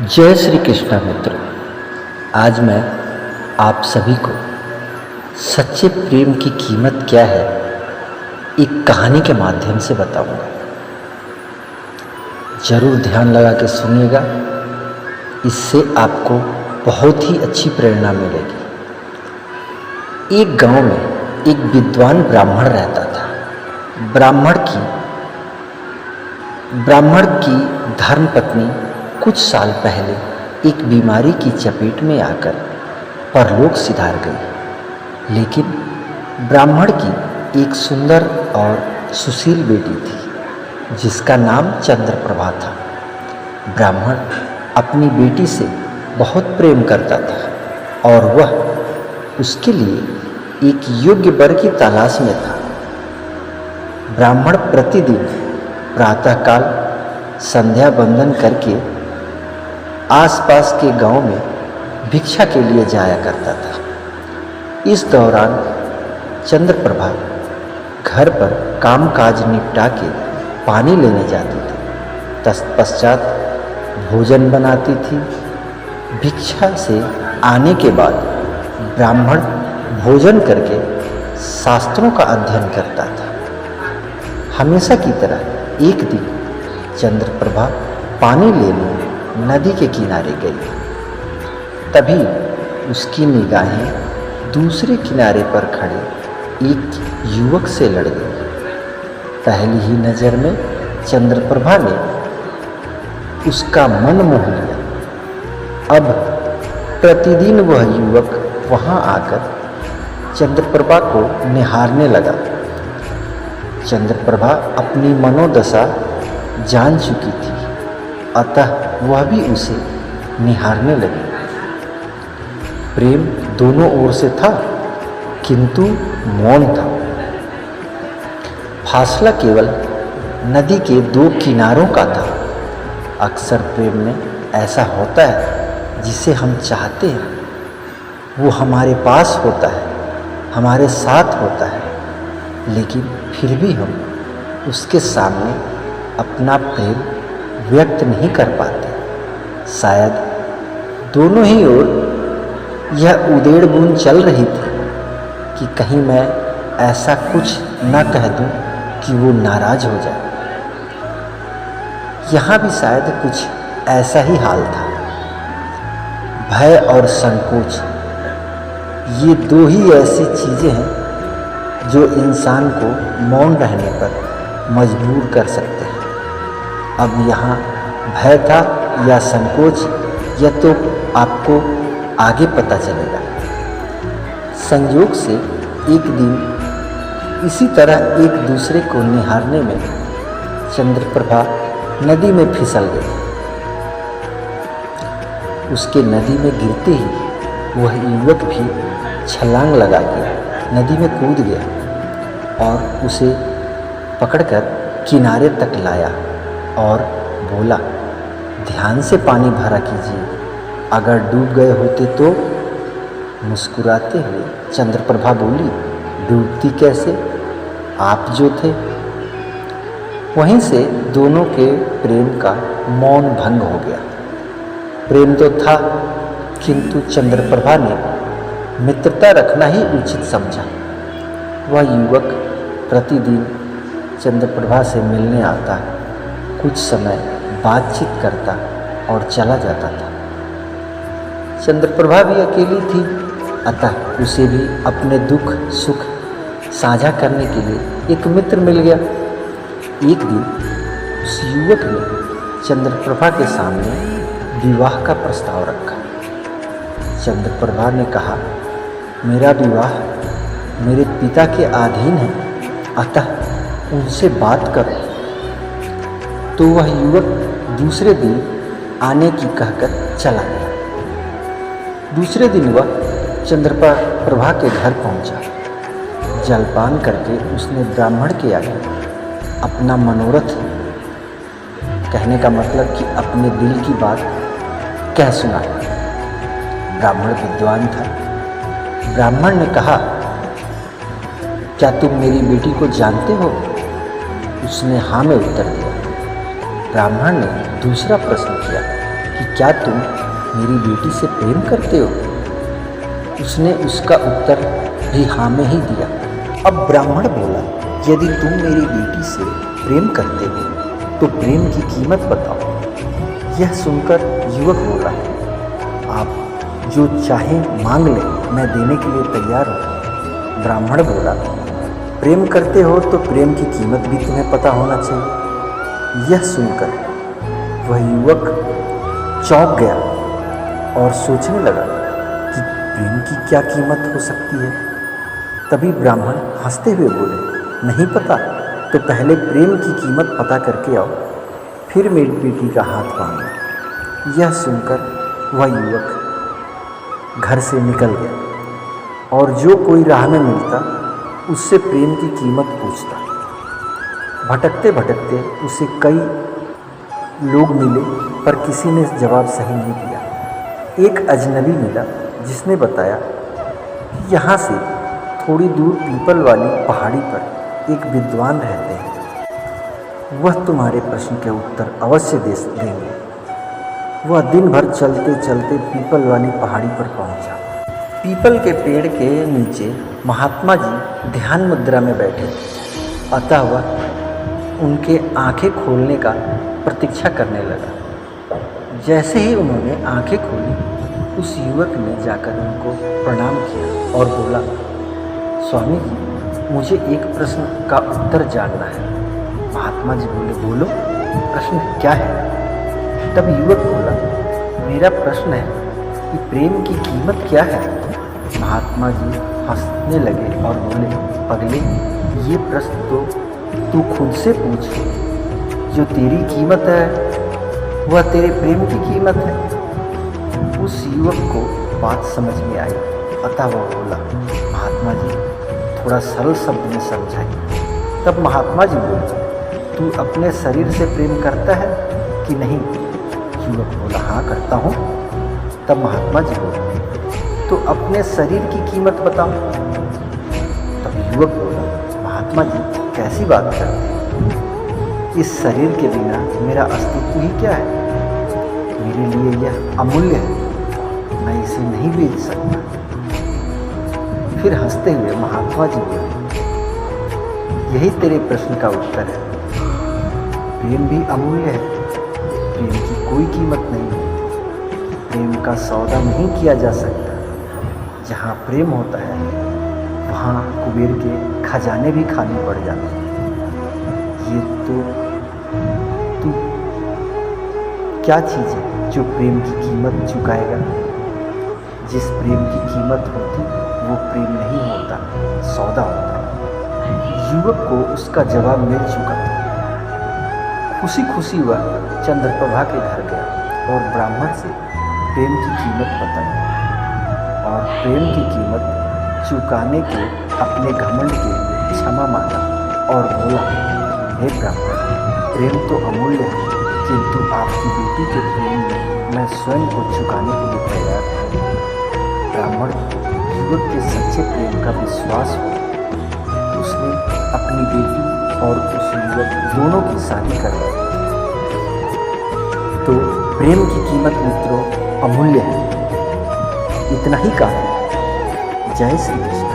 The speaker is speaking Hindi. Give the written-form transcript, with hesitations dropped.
जय श्री कृष्ण मित्रों। आज मैं आप सभी को सच्चे प्रेम की कीमत क्या है एक कहानी के माध्यम से बताऊंगा। जरूर ध्यान लगा के सुनिएगा, इससे आपको बहुत ही अच्छी प्रेरणा मिलेगी। एक गांव में एक विद्वान ब्राह्मण रहता था। ब्राह्मण की धर्मपत्नी कुछ साल पहले एक बीमारी की चपेट में आकर परलोक सिधार गई। लेकिन ब्राह्मण की एक सुंदर और सुशील बेटी थी जिसका नाम चंद्रप्रभा था। ब्राह्मण अपनी बेटी से बहुत प्रेम करता था और वह उसके लिए एक योग्य वर की तलाश में था। ब्राह्मण प्रतिदिन प्रातःकाल संध्या वंदन करके आसपास के गांव में भिक्षा के लिए जाया करता था। इस दौरान चंद्रप्रभा घर पर कामकाज निपटा के पानी लेने जाती थी। तत्पश्चात भोजन बनाती थी। भिक्षा से आने के बाद ब्राह्मण भोजन करके शास्त्रों का अध्ययन करता था। हमेशा की तरह एक दिन चंद्रप्रभा पानी लेने नदी के किनारे गई। तभी उसकी निगाहें दूसरे किनारे पर खड़े एक युवक से लड़ गई। पहली ही नज़र में चंद्रप्रभा ने उसका मन मोह लिया। अब प्रतिदिन वह युवक वहां आकर चंद्रप्रभा को निहारने लगा। चंद्रप्रभा अपनी मनोदशा जान चुकी थी, अतः वह भी उसे निहारने लगी। प्रेम दोनों ओर से था, किंतु मौन था। फासला केवल नदी के दो किनारों का था। अक्सर प्रेम में ऐसा होता है, जिसे हम चाहते हैं वो हमारे पास होता है, हमारे साथ होता है, लेकिन फिर भी हम उसके सामने अपना प्रेम व्यक्त नहीं कर पाते। शायद दोनों ही ओर यह उधेड़ बुन चल रही थी कि कहीं मैं ऐसा कुछ न कह दूं कि वो नाराज हो जाए। यहाँ भी शायद कुछ ऐसा ही हाल था। भय और संकोच, ये दो ही ऐसी चीज़ें हैं जो इंसान को मौन रहने पर मजबूर कर सकते हैं। अब यहाँ भय था या संकोच, यह तो आपको आगे पता चलेगा। संयोग से एक दिन इसी तरह एक दूसरे को निहारने में चंद्रप्रभा नदी में फिसल गई। उसके नदी में गिरते ही वह युवक भी छलांग लगा के नदी में कूद गया और उसे पकड़कर किनारे तक लाया और बोला, ध्यान से पानी भरा कीजिए, अगर डूब गए होते तो। मुस्कुराते हुए चंद्रप्रभा बोली, डूबती कैसे, आप जो थे। वहीं से दोनों के प्रेम का मौन भंग हो गया। प्रेम तो था, किंतु चंद्रप्रभा ने मित्रता रखना ही उचित समझा। वह युवक प्रतिदिन चंद्रप्रभा से मिलने आता, कुछ समय बातचीत करता और चला जाता था। चंद्रप्रभा भी अकेली थी, अतः उसे भी अपने दुख सुख साझा करने के लिए एक मित्र मिल गया। एक दिन उस युवक ने चंद्रप्रभा के सामने विवाह का प्रस्ताव रखा। चंद्रप्रभा ने कहा, मेरा विवाह मेरे पिता के अधीन है, अतः उनसे बात करो। तो वह युवक दूसरे दिन आने की कहकर चला गया। दूसरे दिन वह चंद्रप्रभा के घर पहुंचा। जलपान करके उसने ब्राह्मण के आगे अपना मनोरथ, कहने का मतलब कि अपने दिल की बात कह सुनाया। ब्राह्मण विद्वान था। ब्राह्मण ने कहा, क्या तुम मेरी बेटी को जानते हो? उसने हाँ में उत्तर दिया। ब्राह्मण ने दूसरा प्रश्न किया कि क्या तुम मेरी बेटी से प्रेम करते हो? उसने उसका उत्तर भी हाँ में ही दिया। अब ब्राह्मण बोला, यदि तुम मेरी बेटी से प्रेम करते हो तो प्रेम की कीमत बताओ। यह सुनकर युवक बोला, आप जो चाहें मांग ले, मैं देने के लिए तैयार हूँ। ब्राह्मण बोला, प्रेम करते हो तो प्रेम की कीमत भी तुम्हें पता होना चाहिए। यह सुनकर वह युवक चौंक गया और सोचने लगा कि प्रेम की क्या कीमत हो सकती है। तभी ब्राह्मण हंसते हुए बोले, नहीं पता तो पहले प्रेम की कीमत पता करके आओ, फिर मेरी बेटी का हाथ बांधना। यह सुनकर वह युवक घर से निकल गया और जो कोई राह में मिलता उससे प्रेम की कीमत पूछता। भटकते भटकते उसे कई लोग मिले पर किसी ने जवाब सही नहीं दिया। एक अजनबी मिला जिसने बताया कि यहाँ से थोड़ी दूर पीपल वाली पहाड़ी पर एक विद्वान रहते हैं, वह तुम्हारे प्रश्न के उत्तर अवश्य देंगे। वह दिन भर चलते चलते पीपल वाली पहाड़ी पर पहुंचा। पीपल के पेड़ के नीचे महात्मा जी ध्यान मुद्रा में बैठे थे, अतः वह उनके आंखें खोलने का प्रतीक्षा करने लगा। जैसे ही उन्होंने आंखें खोली, उस युवक ने जाकर उनको प्रणाम किया और बोला, स्वामी जी, मुझे एक प्रश्न का उत्तर जानना है। महात्मा जी बोले, बोलो, प्रश्न क्या है? तब युवक बोला, मेरा प्रश्न है कि प्रेम की कीमत क्या है? महात्मा जी हंसने लगे और बोले, पगले, ये प्रश्न तो तू खुद से पूछ। जो तेरी कीमत है वह तेरे प्रेम की कीमत है। उस युवक को बात समझ में आई, अतः वह बोला, महात्मा जी, थोड़ा सरल शब्द में समझाइए। तब महात्मा जी बोले, तू अपने शरीर से प्रेम करता है कि नहीं? युवक बोला, हाँ करता हूँ। तब महात्मा जी बोले, तो अपने शरीर की कीमत बताओ। तब युवक बोला, महात्मा जी कैसी बात करते हैं? इस शरीर के बिना मेरा अस्तित्व ही क्या है? मेरे लिए यह अमूल्य है, मैं इसे नहीं बेच सकता। फिर हंसते हुए महात्मा जी बोले, यही तेरे प्रश्न का उत्तर है। प्रेम भी अमूल्य है, प्रेम की कोई कीमत नहीं है। प्रेम का सौदा नहीं किया जा सकता। जहाँ प्रेम होता है वहाँ कुबेर के खजाने भी खाली पड़ जाते हैं। ये तो क्या चीज़ है जो प्रेम की कीमत चुकाएगा? जिस प्रेम की कीमत होती वो प्रेम नहीं होता, सौदा होता है। युवक को उसका जवाब मिल चुका था। खुशी खुशी वह चंद्रप्रभा के घर गया और ब्राह्मण से प्रेम की कीमत बताई और प्रेम की कीमत चुकाने के अपने घमंड के लिए क्षमा मांगा और बोला, हे ब्राह्मण, प्रेम तो अमूल्य है, किंतु आपकी बेटी के प्रेम में मैं स्वयं को चुकाने के लिए तैयार हूँ। ब्राह्मण युवक के सच्चे प्रेम का विश्वास हो, उसने अपनी बेटी और उस युवक दोनों की शादी करवाई। तो प्रेम की कीमत मित्रों अमूल्य है। इतना ही काफी। जय श्री कृष्ण।